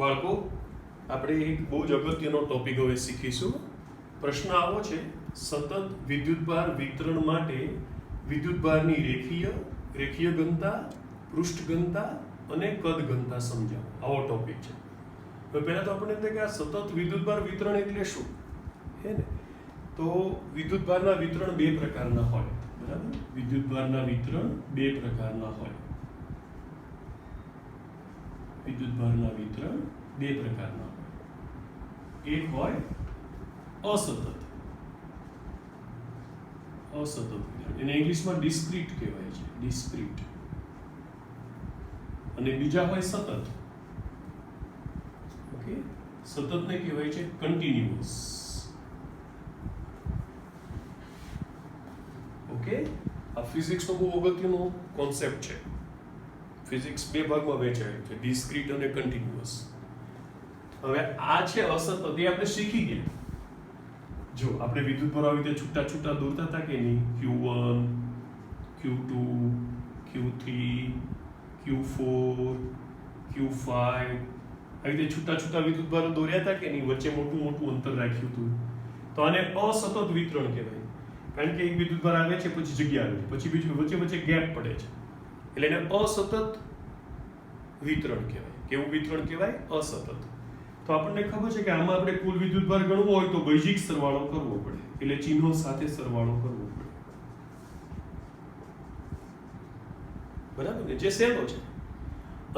બાળકો આપણે એક બહુ જ અગત્યનો ટોપિક હવે શીખીશું. પ્રશ્ન આવો છે, સતત વિદ્યુતભાર વિતરણ માટે વિદ્યુતભારની રેખીય ઘનતા, પૃષ્ઠ ઘનતા અને કદ ઘનતા સમજાવો. આવો ટોપિક છે. તો પહેલા તો આપણને એમ થાય કે આ સતત વિદ્યુતભાર વિતરણ એટલે શું, હે ને? તો વિદ્યુતભારના વિતરણ બે પ્રકારના હોય, બરાબર? વિદ્યુતભારના વિતરણ બે પ્રકારના હોય. વિદ્યુતભારના વિતરણ બે પ્રકારના હોય. એક હોય અસતત વિતરણ, એને ઇંગ્લિશમાં ડિસ્ક્રીટ કહેવાય છે, ડિસ્ક્રીટ. અને બીજા હોય સતત. ઓકે, સતતને કહેવાય છે કન્ટિન્યુઅસ. ઓકે, આ ફિઝિક્સનો બહુ અગત્યનો કોન્સેપ્ટ છે. ફિઝિક્સ બે ભાગમાં વહેંચાય છે, ડિસ્ક્રીટ અને કન્ટિન્યુઅસ. હવે આ છે અસતત, એ આપણે શીખી ગયા. જો આપણે વિદ્યુતભાર આવી રીતે છૂટા છૂટા દોરતા હતા કે નહીં, Q1, Q2, Q3, Q4, Q5, આવી રીતે છૂટા છૂટા વિદ્યુતભારો દોર્યા હતા કે નહીં, વચ્ચે મોટું મોટું અંતર રાખ્યું હતું. તો આને અસતત વિતરણ કહેવાય. કારણ કે એક વિદ્યુતભાર આવે છે, પછી જગ્યા આવે છે, પછી બીજું વચ્ચે ગેપ પડે છે, એટલે એને અસતત વિતરણ કહેવાય. કેવું વિતરણ કહેવાય? અસતત. તો આપણને ખબર છે કે આમાં આપણે કુલ વિદ્યુતભાર ગણવો હોય તો બૈજિક સરવાળો કરવો પડે, એટલે ચિહ્નો સાથે સરવાળો કરવો પડે, બરાબર ને? જે સહેલો છે.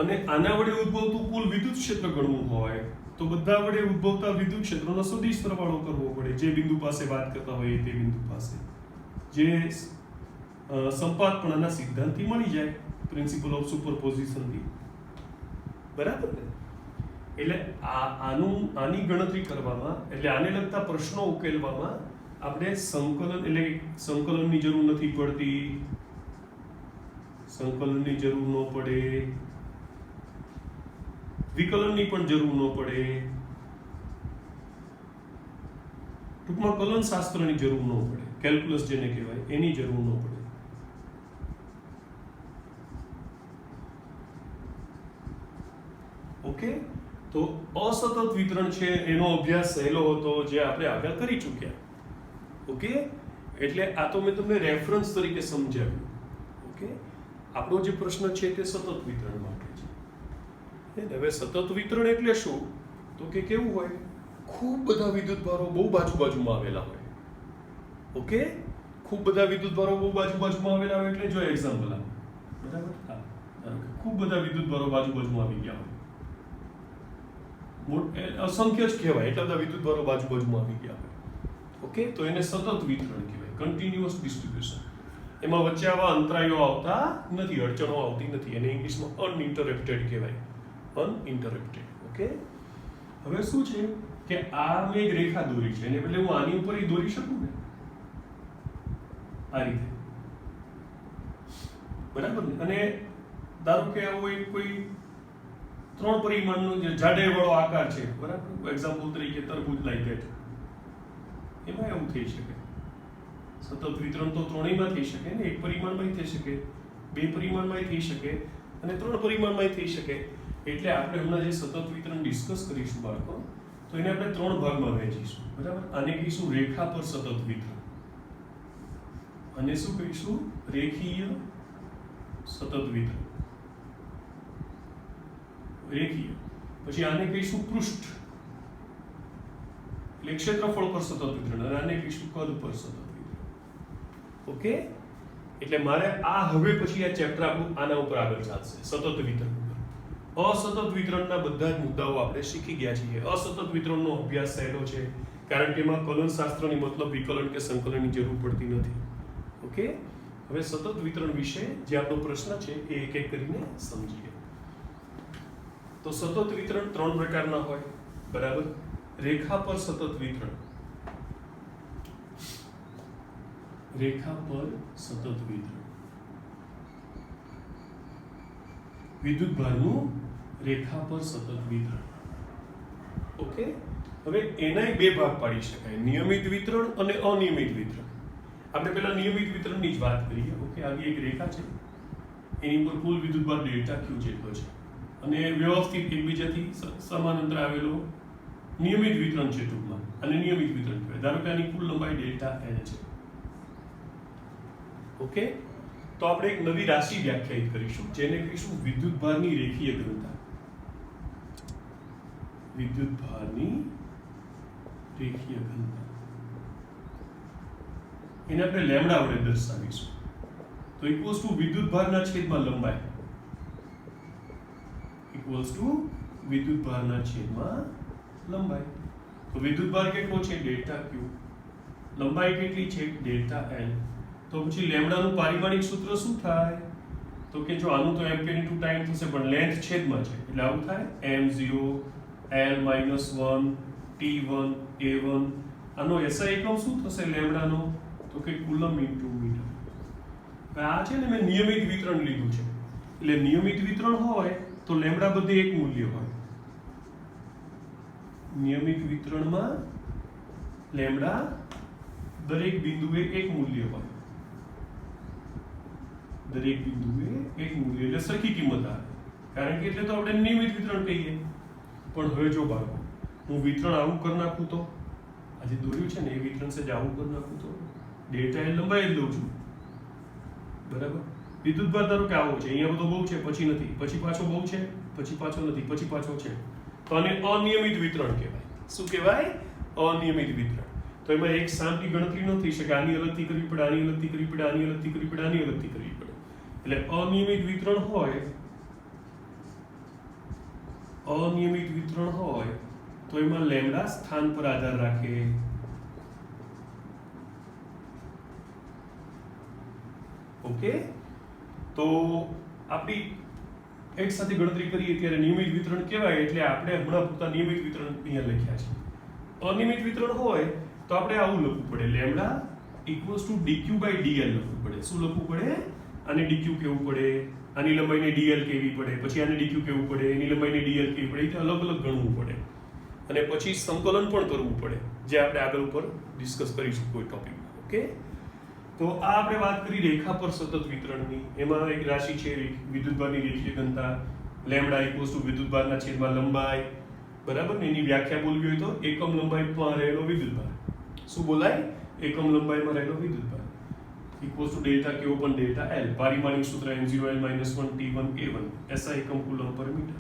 અને આના વડે ઉદ્ભવતું કુલ વિદ્યુત ક્ષેત્ર ગણવું હોય તો બધા વડે ઉદ્ભવતા વિદ્યુત ક્ષેત્રનો સદિશ સરવાળો કરવો પડે. જે બિંદુ પાસે વાત કરતા હોય તે બિંદુ પાસે, જે સંપાતપણાના સિદ્ધાંતથી મળી જાય, પ્રિન્સિપલ ઓફ સુપરપોઝિશનથી, બરાબર ને? એટલે આની ગણતરી કરવામાં, એટલે આને લગતા પ્રશ્નો ઉકેલવામાં આપણે સંકલનની જરૂર નથી પડતી, સંકલનની જરૂર ન પડે, વિકલનની પણ જરૂર ન પડે, ટૂંકમાં કલન શાસ્ત્રની જરૂર ન પડે, કેલ્ક્યુલસ જેને કહેવાય એની જરૂર ન પડે. ઓકે, તો અસતત વિતરણ છે એનો અભ્યાસ સહેલો હતો, જે આપણે આગળ કરી ચૂક્યા. ઓકે, એટલે આ તો મેં તમને રેફરન્સ તરીકે સમજાવ્યું. ઓકે, આપણો જે પ્રશ્ન છે તે સતત વિતરણ માટે છે. હવે સતત વિતરણ એટલે શું? તો કે કેવું હોય, ખૂબ બધા વિદ્યુતભારો બહુ બાજુમાં આવેલા હોય. ઓકે, ખૂબ બધા વિદ્યુતભારો બહુ બાજુમાં આવેલા હોય એટલે જો એક્ઝામ્પલ આપો, બરાબર? હા, ખૂબ બધા વિદ્યુતભારો બાજુમાં આવી ગયા હોય, અસંખ્ય જ કહેવાય, એટલા બધા વિદ્યુતભારો બાજુમાં આવી ગયા હોય. ઓકે, તો એને સતત વિતરણ કહેવાય, કન્ટિન્યુઅસ ડિસ્ટ્રીબ્યુશન. એમાં વચ્ચે આવા અંતરાયો આવતા નથી, અડચણો આવતી નથી. એને ઇંગ્લિશમાં અનઇન્ટરપ્ટેડ કહેવાય, અનઇન્ટરપ્ટેડ. ઓકે, હવે શું છે કે આ મેં એક રેખા દોરી છે, એને બદલે હું આની ઉપર દોરી શકું ને, આ રીતે, બરાબર ને? અને ધારો કે આવો કોઈ 3 પરિમાણનો જે જાડે વાળો આકાર છે, બરાબર? એક્ઝામ્પલ તરીકે તરબૂચ લાઈક ધેટ. એમાં એવું થઈ શકે. સતત વિતરણ તો ત્રણેયમાં થઈ શકે ને, એક પરિમાણમાં થઈ શકે, બે પરિમાણમાં થઈ શકે અને 3 પરિમાણમાં થઈ શકે. એટલે આપણે હમણાં જે સતત વિતરણ ડિસ્કસ કરીશું બાળકો, તો એને આપણે 3 ભાગમાં વહેંચીશું, બરાબર? આને કહીશું રેખા પર સતત વિતરણ, અને શું કહીશું? રેખીય સતત વિતરણ. રેખીય. પછી આને કહીશું પૃષ્ઠ, એટલે ક્ષેત્રફળ પર સતત વિતરણ, અને આને કહીશું કદ પર સતત વિતરણ. ઓકે, એટલે મારે આ હવે પછી આ ચેપ્ટર આપણું આના ઉપર આગળ ચાલશે, સતત વિતરણ ઉપર. અસતત વિતરણના બધા જ મુદ્દાઓ આપણે શીખી ગયા છીએ. અસતત વિતરણનો અભ્યાસ સહેલો છે, કારણ કે એમાં કલન શાસ્ત્રની મતલબ વિકલન કે સંકલનની જરૂર પડતી નથી. ઓકે, હવે સતત વિતરણ વિશે જે આપણો પ્રશ્ન છે એ એક એક કરીને સમજીએ. તો સતત વિતરણ 3 પ્રકારના હોય, બરાબર? રેખા પર સતત વિતરણ, રેખા પર સતત વિતરણ, વિદ્યુતભારનું રેખા પર સતત વિતરણ. ઓકે, હવે એના બે ભાગ પાડી શકાય, નિયમિત વિતરણ અને અનિયમિત વિતરણ. આપણે પહેલા નિયમિત વિતરણની જ વાત કરીએ. ઓકે, આવી એક રેખા છે, એની ઉપર કુલ વિદ્યુતભાર ડેલ્ટા ક્યુ જેટલો છે, અને વ્યવસ્થિત એકબીજાથી સમાન અંતરે આવેલો નિયમિત વિતરણ છે ટૂંકમાં, અને નિયમિત વિતરણ કહેવાય. ધારો કે આની કુલ લંબાઈ ડેલ્ટા એલ છે. ઓકે, તો આપણે એક નવી રાશિ વ્યાખ્યાયિત કરીશું જેને કહીશું વિદ્યુતભારની રેખીય ઘનતા. વિદ્યુતભારની રેખીય ઘનતા એને આપણે લેમ્ડા વડે દર્શાવીશું. તો ઇક્વલ્સ ટુ વિદ્યુતભારના છેદમાં લંબાઈ, ઇક્વલ્સ ટુ વિદ્યુતભારના છેદમાં લંબાઈ. તો વિદ્યુતભાર કેટલો છે? ડેલ્ટા ક્યુ. લંબાઈ કેટલી છે? Delta L. તો પછી લેમ્ડાનું પારિમાણિક સૂત્ર શું થાય? તો કે જો આનું તો એમ્પિયર ઇન્ટુ ટાઈમ થશે, પણ લેન્થ છેદમાં છે એટલે આવું થાય m0 l-1 t1 a1. આનો SI એકમ શું થશે લેમ્ડાનો? તો કે કુલમ ઇન્ટુ મીટર. આ છે ને મેં નિયમિત વિતરણ લીધું છે, એટલે નિયમિત વિતરણ હોય તો લેમ્ડા બધે એક મૂલ્ય હોય. નિયમિત વિતરણમાં લેમ્ડા દરેક બિંદુએ એક મૂલ્ય હોય. દરેક બિંદુએ એક મૂલ્ય એટલે સરખી કિંમત આવે, કારણ કે એટલે તો આપણે નિયમિત વિતરણ કહીએ. પણ હવે જો બાળકો હું વિતરણ આવું કરી નાખું તો, આજે દોર્યું છે ને એ વિતરણ છે આવું કરી નાખું તો ડેલ્ટા એલ લંબાઈ જ લઉં છું, બરાબર. વિદ્યુતભાર ધારો કે આવો છે, અહીંયા બધો બહુ છે, પછી નથી, પછી પાછો બહુ છે, પછી પાછો નથી, પછી પાછો છે, તો આને અનિયમિત વિતરણ કહેવાય. શું કહેવાય? અનિયમિત વિતરણ. તો એમાં એક સામની ગણતરી ન થઈ શકે, આની અલગથી કરવી પડે, આની અલગથી કરવી પડે, આની અલગથી કરવી પડે, આની અલગથી કરવી પડે. એટલે અનિયમિત વિતરણ હોય, અનિયમિત વિતરણ હોય તો એમાં લેમ્ડા સ્થાન પર આધાર રાખે. ઓકે, તો આપણી એક સાથે ગણતરી કરીએ ત્યારે નિયમિત વિતરણ કહેવાય. એટલે આપણે હમણાં પૂરતા નિયમિત વિતરણ અહીંયા લખ્યા છે. અનિયમિત વિતરણ હોય તો આપણે આવું લખવું પડે, lambda equals to dq by dl લખવું પડે. શું લખવું પડે? આને dq કહેવું પડે, આની લંબાઈને dl કહેવી પડે, પછી આને dq કહેવું પડે, એની લંબાઈને dl કહેવી પડે. એટલે અલગ અલગ ગણવું પડે અને પછી સંકલન પણ કરવું પડે, જે આપણે આગળ ઉપર ડિસ્કસ કરીશું કોઈ ટોપિકમાં. ઓકે, તો આ આપણે વાત કરી રેખા પર સતત વિતરણની. એમાં એક રાશિ છે વિદ્યુતભારની રેખીય ઘનતા, લેમ્ડા ઇક્વલ્સ ટુ વિદ્યુતભારના છેદમાં લંબાઈ, બરાબર ને. એની વ્યાખ્યા બોલવી હોય તો એકમ લંબાઈમાં રહેલો વિદ્યુતભાર. શું બોલાય? એકમ લંબાઈમાં રહેલો વિદ્યુતભાર ઇક્વલ્સ ટુ ડેલ્ટા કે ઓપન ડેલ્ટા એલ. પારિમાણિક સૂત્ર m0 l-1 t1 a1. SI એકમ કુલમ પર મીટર.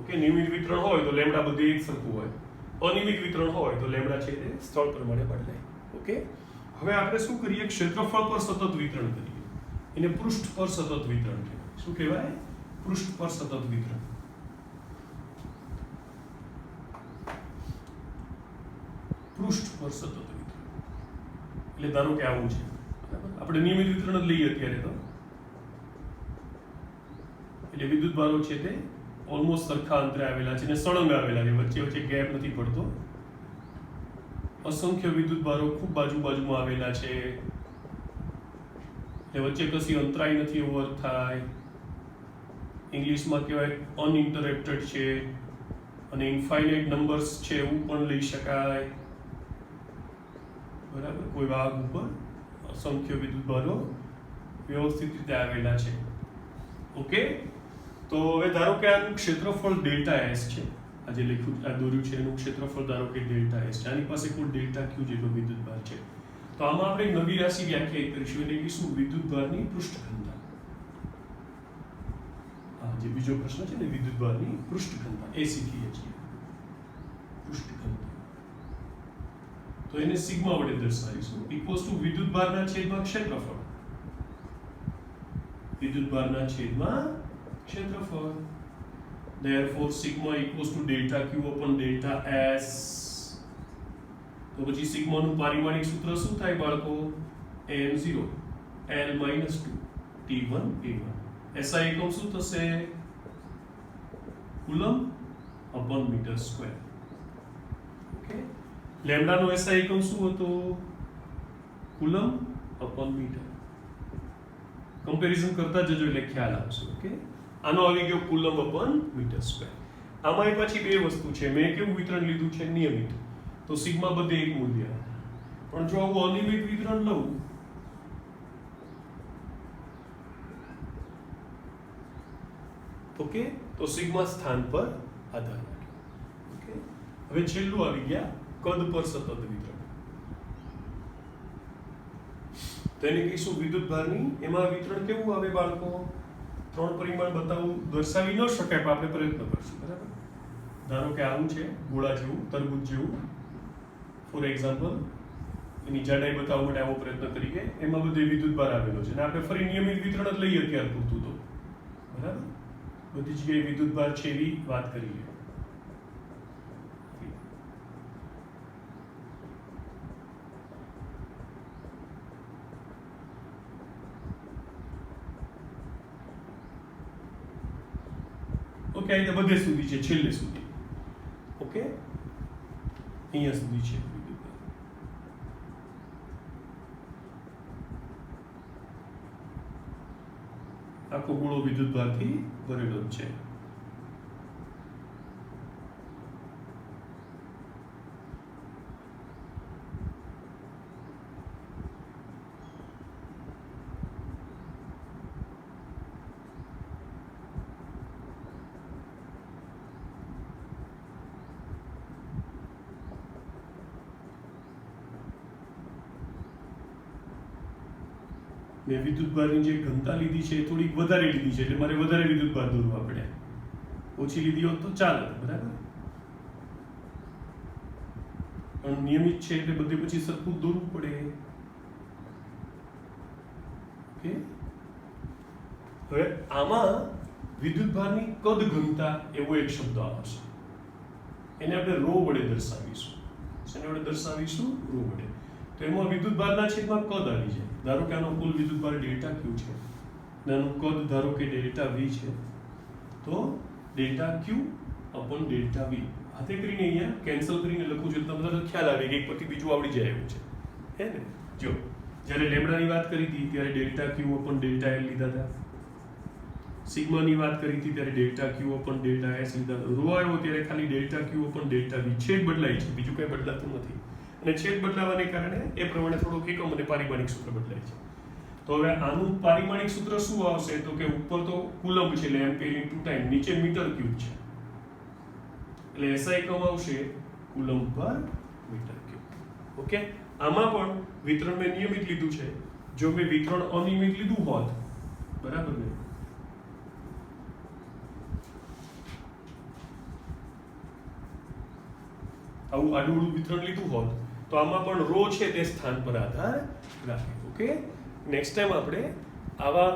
ઓકે, નિયમિત વિતરણ હોય તો લેમ્ડા બધે એક સરખું હોય, અનિયમિત વિતરણ હોય તો લેમ્ડા છે તે સ્થળ પ્રમાણે બદલાય. ઓકે, હવે આપણે શું કરીએ? ક્ષેત્રફળ પર સતત વિતરણ કરીએ. એને પૃષ્ઠ પર સતત વિતરણ કહેવાય. શું કહેવાય? પૃષ્ઠ પર સતત વિતરણ. પૃષ્ઠ પર સતત વિતરણ એટલે ધારો કે આવું છે, આપણે નિયમિત વિતરણ જ લઈએ અત્યારે તો. એટલે વિદ્યુતભારો છે તે ઓલમોસ્ટ સરખા અંતરે આવેલા છે અને સળંગ આવેલા છે, વચ્ચે વચ્ચે ગેપ નથી પડતો. અસંખ્ય વિદ્યુતભારો ખૂબ બાજુમાં આવેલા છે, એટલે વચ્ચે કશી અંતરાય નથી એવો અર્થ થાય. ઇંગ્લિશમાં કહેવાય અનઇન્ટરપ્ટેડ છે, અને ઇન્ફાઇનાઇટ નંબર્સ છે એવું પણ લઈ શકાય, બરાબર. કોઈ ભાગ ઉપર અસંખ્ય વિદ્યુતભારો વ્યવસ્થિત રીતે આવેલા છે. ઓકે, તો હવે ધારો કે આનું ક્ષેત્રફળ ડેલ્ટા એસ છે. આ જે લખ્યું આ દોર્યું છે એનું ક્ષેત્રફળ ધારો કે ડેલ્ટા એસ છે. આની પાસે કુલ ડેલ્ટા ક્યુ જેટલો વિદ્યુતભાર છે. તો આમાં આપણે એક નવી રાશિ વ્યાખ્યાયિત કરીશું, એટલે કહીશું વિદ્યુતભારની પૃષ્ઠ ઘનતા. આ જે બીજો પ્રશ્ન છે ને, વિદ્યુતભારની પૃષ્ઠ ઘનતા, એ શીખીએ છીએ. પૃષ્ઠ ઘનતા તો એને સિગ્મા વડે દર્શાવીશું. ઇક્વલ્સ ટુ વિદ્યુતભારના છેદમાં ક્ષેત્રફળ. વિદ્યુતભારના છેદમાં ક્ષેત્રફળ. Therefore sigma equals to delta q upon delta s. તો પછી સિગ્મા નું પારિમાણિક સૂત્ર શું થાય બાળકો? m0 l-2 t1 a1. SI એકમ શું થશે? Coulomb upon metre square. Okay, lambda નો SI એકમ શું હતો? Coulomb upon metre. કમ્પેરિઝન કરતા જજો એટલે ખ્યાલ આવશે. ઓકે, આનો આવી ગયો કુલમ અપન મીટર સ્ક્વેર. આમાં પછી બે વસ્તુ છે. મેં કેવું વિતરણ લીધું છે? નિયમિત. તો સિગ્મા બધે એક મૂલ્ય. પણ જો આવું અનિયમિત વિતરણ લઉં ઓકે, તો સિગ્મા સ્થાન પર આધાર રાખે. ઓકે, હવે છેલ્લું આવી ગયા કદ પર સતત વિતરણ. તો એને કહીશું વિદ્યુત ભારની. એમાં વિતરણ કેવું આવે બાળકો? 3 પરિમાણ બતાવું દર્શાવી ન શકાય પણ આપણે પ્રયત્ન કરશું. બરાબર? ધારો કે આવું છે ગોળા જેવું, તરબૂચ જેવું, ફોર એક્ઝામ્પલ. એની જાડાઈ બતાવવા માટે આવો પ્રયત્ન કરીએ. એમાં બધે વિદ્યુત ભાર આવેલો છે અને આપણે ફરી નિયમિત વિતરણ જ લઈએ અત્યાર પૂરતું. તો બરાબર, બધી જગ્યાએ વિદ્યુત ભાર છે એવી વાત કરીએ. ઓકે, આ રીતે બધે સુધી છે, છેલ્લે સુધી. ઓકે, અહીંયા સુધી છે વિદ્યુત ભાર. આખો ગોળો વિદ્યુત ભારથી ભરેલો જ છે. મેં વિદ્યુત ભારની જે ઘનતા લીધી છે એ થોડીક વધારે લીધી છે એટલે મારે વધારે વિદ્યુત ભાર દોરવા પડ્યા. ઓછી લીધી હોત તો ચાલે. બરાબર, પણ નિયમિત છે એટલે બધે પછી સરખું દોરવું પડે. ઓકે, હવે આમાં વિદ્યુત ભારની કદ ઘનતા એવો એક શબ્દ આવશે. એને આપણે રો વડે દર્શાવીશું. શેને વડે દર્શાવીશું? રો વડે. તો એમાં વિદ્યુત ભારના છેદમાં કદ આવી જાય. ધારો કે આનો કુલ વિદ્યુત ભાર ડેલ્ટા ક્યુ છે અને આનું કદ ધારો કે ડેલ્ટા વી છે. તો delta Q upon delta V હાથે કરીને અહીંયા કેન્સલ કરીને લખું છું એટલે તમને ખ્યાલ આવે કે એક પછી બીજું આવડી જાય એવું છે. હે ને? જો જ્યારે લેમ્ડાની વાત કરી હતી ત્યારે delta Q upon delta L લીધા હતા. સિગ્માની વાત કરી હતી ત્યારે delta Q upon delta S લીધા હતા. રો આવ્યો ત્યારે ખાલી delta Q upon delta V છેદ બદલાય છે, બીજું કંઈ બદલાતું નથી. અને છેદ બદલાવાને કારણે એ પ્રમાણે થોડુંક એકમ અને પારિમાણિક સૂત્ર બદલાય છે. તો હવે આનું પારિમાણિક સૂત્ર શું આવશે? તો કે ઉપર તો કુલમ્બ છે એટલે એમ્પિયર ઇન્ટુ ટાઈમ, નીચે મીટર ક્યુબ છે એટલે એસઆઈ એકમ આવશે કુલમ્બ પર મીટર ક્યુબ. ઓકે, આમાં પણ વિતરણ મેં નિયમિત લીધું છે. જો મેં વિતરણ અનિયમિત લીધું હોત, બરાબર ને, આવું આડું વિતરણ લીધું હોત તો આમાં પણ રો છે તે સ્થાન પર આધાર રાખે. ઓકે, નેક્સ્ટ ટાઈમ આપણે આવા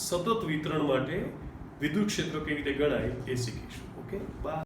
સતત વિતરણ માટે વિદ્યુત ક્ષેત્ર કેવી રીતે ગણાય એ શીખીશું. Okay, by.